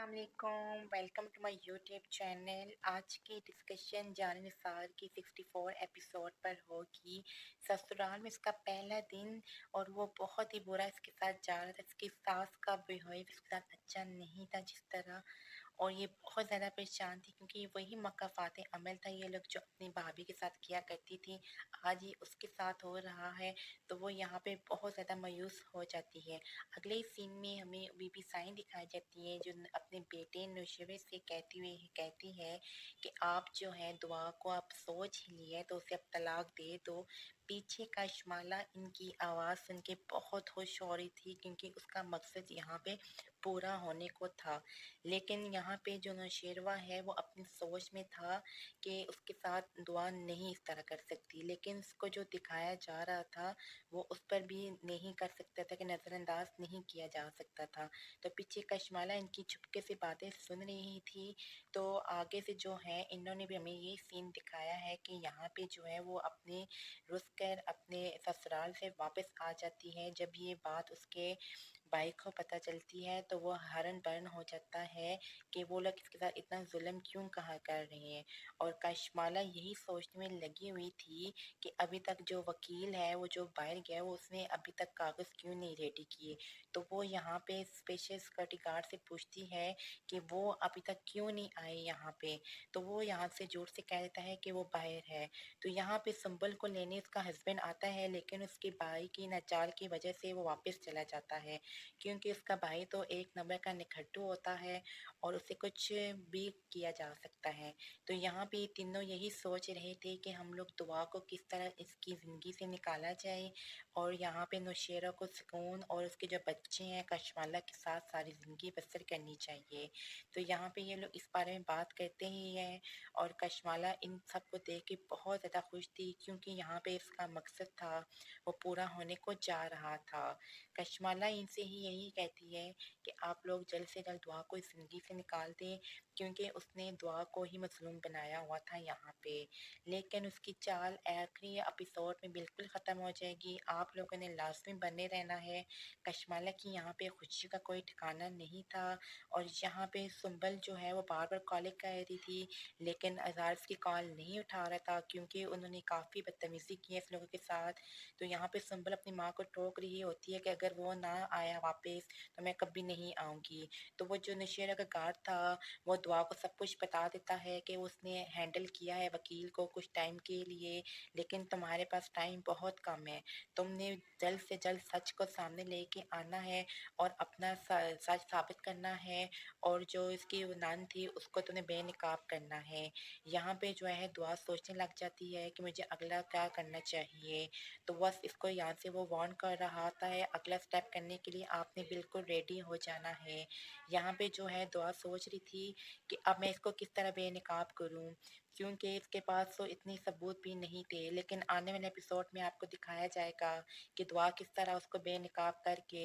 अस्सलाम welcome to my YouTube channel. आज की डिस्कशन जान निसार की 64 एपिसोड पर होगी। ससुराल में इसका पहला दिन और वो बहुत ही बुरा इसके साथ जा रहा था। इसकी सास का बिहेव इसके साथ अच्छा नहीं था जिस तरह, और ये बहुत ज़्यादा परेशान थी क्योंकि वही मकाफात अमल था ये लोग जो अपनी भाभी के साथ किया करती थी, आज ये उसके साथ हो रहा है। तो वो यहाँ पे बहुत ज़्यादा मायूस हो जाती है। अगले ही सीन में हमें बीबी साइन दिखाई जाती है जो अपने बेटे नुशरे से कहती है कि आप जो है दुआ को आप सोच ही लिए तो उसे अब तलाक दे दो। पीछे का शमाला इनकी आवाज़ सुन के बहुत खुश हो रही थी क्योंकि उसका मकसद यहाँ पे पूरा होने को था। लेकिन यहाँ पे जो नौशेरवा है वो अपनी सोच में था कि उसके साथ दुआ नहीं इस तरह कर सकती, लेकिन उसको जो दिखाया जा रहा था वो उस पर भी नहीं कर सकता था कि नज़रअंदाज नहीं किया जा सकता था। तो पीछे कशमाला इनकी चुपके से बातें सुन रही थी। तो आगे से जो है इन्होंने भी हमें ये सीन दिखाया है कि यहाँ पे जो है वो अपने रुस कर अपने ससुराल से वापस आ जाती है। जब ये बात उसके भाई को पता चलती है तो वो हरन बरन हो जाता है कि वो लोग इसके साथ इतना जुल्म क्यों कहा कर रहे हैं। और कशमाला यही सोचने में लगी हुई थी कि अभी तक जो वकील है वो जो बाहर गया वो उसने अभी तक कागज़ क्यों नहीं रेडी किए। तो वो यहाँ पे स्पेशल सिक्योरिटी गार्ड से पूछती है कि वो अभी तक क्यों नहीं आए यहाँ पे। तो वो यहाँ से जोर से कह देता है कि वो बाहर है। तो यहाँ पे संबल को लेने उसका हस्बैंड आता है, लेकिन उसके भाई की नाचाल की वजह से वो वापस चला जाता है क्योंकि उसका भाई तो एक नंबर का निखट्टू होता है और उसे कुछ भी किया जा सकता है। तो यहाँ पे तीनों यही सोच रहे थे कि हम लोग दुआ को किस तरह इसकी ज़िंदगी से निकाला जाए और यहाँ पे नौशेरा को सुकून और उसके जो बच्चे हैं कशमाला के साथ सारी ज़िंदगी बसर करनी चाहिए। तो यहाँ पे ये लोग इस बारे में बात करते ही हैं और कशमाला इन सब को देख के बहुत ज़्यादा खुश थी क्योंकि यहाँ पे इसका मकसद था वो पूरा होने को जा रहा था। कशमाला इनसे ही यही कहती है कि आप लोग जल्द से जल्द दुआ को इस ज़िंदगी से निकाल दें क्योंकि उसने दुआ को ही मज़लूम बनाया हुआ था यहाँ पे। लेकिन उसकी चाल आखिरी एपिसोड में बिल्कुल ख़त्म हो जाएगी। आप लोगों ने लाज़मी बने रहना है। कशमाला की यहाँ पे खुशी का कोई ठिकाना नहीं था और यहाँ पे सुंबल जो है वो बार बार कॉलिंग कर रही थी, लेकिन अज़ार उसकी कॉल नहीं उठा रहा था क्योंकि उन्होंने काफ़ी बदतमीज़ी की है इस लोगों के साथ। तो यहाँ पे सुंबल अपनी माँ को टोक रही होती है कि अगर वो ना आया वापस तो मैं कभी नहीं आऊँगी। तो वो जो नशेरा का गार्ड था वो दुआ को सब कुछ बता देता है कि उसने हैंडल किया है वकील को कुछ टाइम के लिए, लेकिन तुम्हारे पास टाइम बहुत कम है। तुमने जल्द से जल्द सच को सामने लेके आना है और अपना सच साबित करना है और जो इसकी नन थी उसको तुम्हें बेनकाब करना है। यहाँ पे जो है दुआ सोचने लग जाती है कि मुझे अगला क्या करना चाहिए। तो बस इसको यहाँ से वो वार्न कर रहा था है अगला स्टेप करने के लिए आपने बिल्कुल रेडी हो जाना है। यहाँ पे जो है दुआ सोच रही थी कि अब मैं इसको किस तरह बेनकाब करूँ क्योंकि इसके पास तो इतनी सबूत भी नहीं थे, लेकिन आने वाले एपिसोड में आपको दिखाया जाएगा कि दुआ किस तरह उसको बेनकाब करके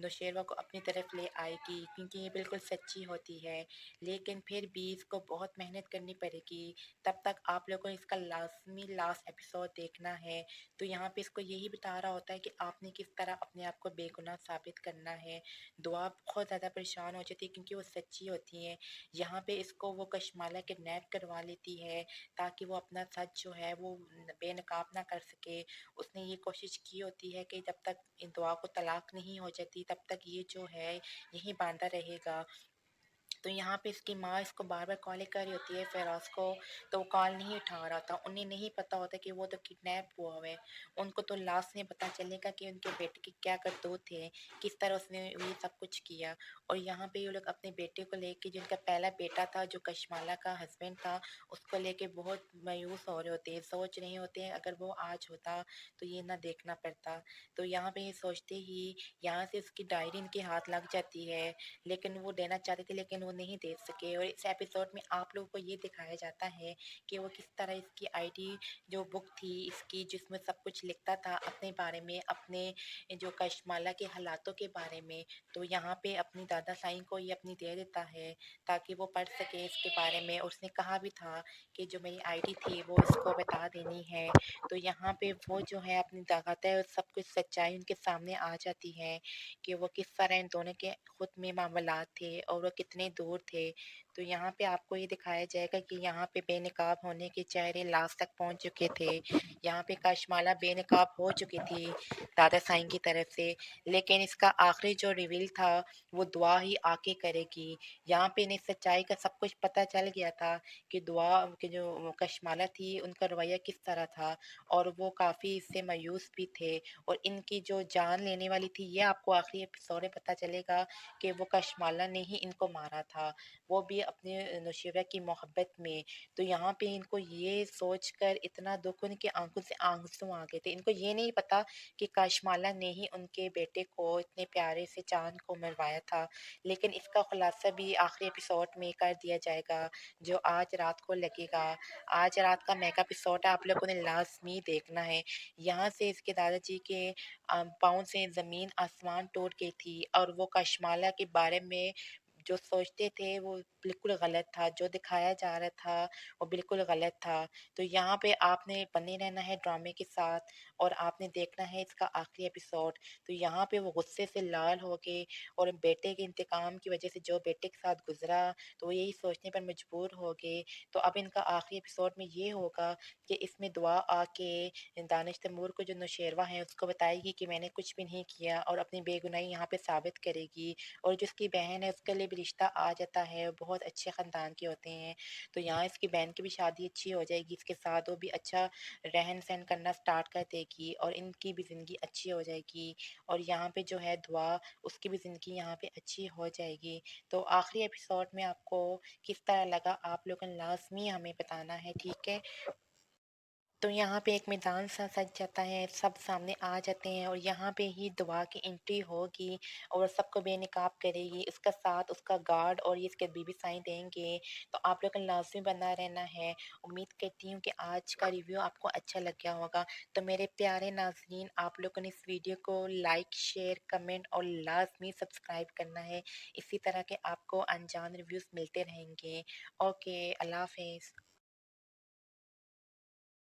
नौशेरवा को अपनी तरफ ले आएगी क्योंकि ये बिल्कुल सच्ची होती है। लेकिन फिर भी इसको बहुत मेहनत करनी पड़ेगी। तब तक आप लोगों को इसका लाजमी लास्ट एपिसोड देखना है। तो यहाँ पे इसको यही बता रहा होता है कि आपने किस तरह अपने आप को बेगुनाह साबित करना है। दुआ बहुत ज़्यादा परेशान हो जाती है क्योंकि वो सच्ची होती हैं। यहाँ पे इसको वो कशमाला किडनैप करवा लेती है ताकि वो अपना सच जो है वो बेनकाब ना कर सके। उसने ये कोशिश की होती है कि जब तक इन दुआ को तलाक नहीं हो जाती तब तक ये जो है यहीं बांधा रहेगा। तो यहाँ पे इसकी माँ इसको बार बार कॉल कर रही होती है फ़िराज़ को, तो वो कॉल नहीं उठा रहा था। उन्हें नहीं पता होता कि वो तो किडनैप हुआ हुआ है। उनको तो लास्ट में पता चलेगा कि उनके बेटे की क्या करतूत थे, किस तरह उसने ये सब कुछ किया। और यहाँ पे ये लोग अपने बेटे को लेके जिनका पहला बेटा था जो कशमाला का हस्बैंड था उसको लेके बहुत मायूस हो रहे होते हैं, सोच रहे होते हैं अगर वो आज होता तो ये ना देखना पड़ता। तो यहाँ पे ये सोचते ही यहाँ से उसकी डायरी इनके हाथ लग जाती है, लेकिन वो देना चाहते थे लेकिन वो नहीं दे सके। और इस एपिसोड में आप लोगों को ये दिखाया जाता है कि वो किस तरह इसकी आईडी जो बुक थी इसकी जिसमें सब कुछ लिखता था अपने बारे में, अपने जो कशमाला के हालातों के बारे में, तो यहाँ पे अपनी दादा साईं को ये अपनी दे देता है ताकि वो पढ़ सके इसके बारे में। और उसने कहा भी था कि जो मेरी आईडी थी वो इसको बता देनी है। तो यहाँ पे वो जो है अपनी दिखाता है सब कुछ सच्चाई उनके सामने आ जाती है कि वो किस तरह इन दोनों के खुद में मामलात थे और वो कितने دور تھے۔ تو یہاں پہ آپ کو یہ دکھایا جائے گا کہ یہاں پہ بے نقاب ہونے کے چہرے لاسٹ تک پہنچ چکے تھے، یہاں پہ کشمالہ بے نقاب ہو چکی تھی دادا سائن کی طرف سے، لیکن اس کا آخری جو ریویل تھا وہ دعا ہی آ کے کرے گی۔ یہاں پہ انہیں سچائی کا سب کچھ پتہ چل گیا تھا کہ دعا کے جو کشمالہ تھی ان کا رویہ کس طرح تھا، اور وہ کافی اس سے مایوس بھی تھے، اور ان کی جو جان لینے والی تھی یہ آپ کو آخری ایپیسوڈ میں پتہ چلے گا کہ وہ کشمالہ نے ہی ان کو مارا تھا، وہ بھی اپنے نوشیرہ کی محبت میں۔ تو یہاں پہ ان کو یہ سوچ کر اتنا دکھ، ان کی آنکھوں سے آنسو آ گئے تھے، ان کو یہ نہیں پتا کہ کاشمالہ نے ہی ان کے بیٹے کو اتنے پیارے سے چاند کو مروایا تھا۔ لیکن اس کا خلاصہ بھی آخری ایپیسوڈ میں کر دیا جائے گا جو آج رات کو لگے گا۔ آج رات کا میگا ایپیسوڈ آپ لوگوں نے لازمی دیکھنا ہے۔ یہاں سے اس کے دادا جی کے پاؤں سے زمین آسمان ٹوٹ گئی تھی، اور وہ کشمالہ کے بارے میں جو سوچتے تھے وہ بالکل غلط تھا، جو دکھایا جا رہا تھا وہ بالکل غلط تھا۔ تو یہاں پہ آپ نے بنے رہنا ہے ڈرامے کے ساتھ، اور آپ نے دیکھنا ہے اس کا آخری ایپیسوڈ۔ تو یہاں پہ وہ غصے سے لال ہو گئے، اور بیٹے کے انتقام کی وجہ سے جو بیٹے کے ساتھ گزرا تو وہ یہی سوچنے پر مجبور ہو گئے۔ تو اب ان کا آخری ایپیسوڈ میں یہ ہوگا کہ اس میں دعا آ کے دانش تیمور کو جو نوشیروہ ہے اس کو بتائے گی کہ میں نے کچھ بھی نہیں کیا، اور اپنی بے گناہی یہاں پہ ثابت کرے گی، اور جو اس کی بہن ہے اس کے لیے بھی رشتہ آ جاتا ہے، وہ بہت اچھے خاندان کے ہوتے ہیں، تو یہاں اس کی بہن کی بھی شادی اچھی ہو جائے گی، اس کے ساتھ وہ بھی اچھا رہن سہن کرنا سٹارٹ کر دے گی، اور ان کی بھی زندگی اچھی ہو جائے گی، اور یہاں پہ جو ہے دعا اس کی بھی زندگی یہاں پہ اچھی ہو جائے گی۔ تو آخری ایپیسوڈ میں آپ کو کس طرح لگا آپ لوگوں نے لازمی ہمیں بتانا ہے، ٹھیک ہے؟ تو یہاں پہ ایک میدان سا سج جاتا ہے، سب سامنے آ جاتے ہیں، اور یہاں پہ ہی دعا کی انٹری ہوگی، اور سب کو بے نقاب کرے گی، اس کا ساتھ اس کا گارڈ اور یہ اس کے بی بی سائن دیں گے۔ تو آپ لوگوں کو لازمی بنا رہنا ہے۔ امید کرتی ہوں کہ آج کا ریویو آپ کو اچھا لگ گیا ہوگا۔ تو میرے پیارے ناظرین، آپ لوگوں نے اس ویڈیو کو لائک، شیئر، کمنٹ اور لازمی سبسکرائب کرنا ہے، اسی طرح کے آپ کو انجان ریویوز ملتے رہیں گے۔ اوکے، اللہ حافظ۔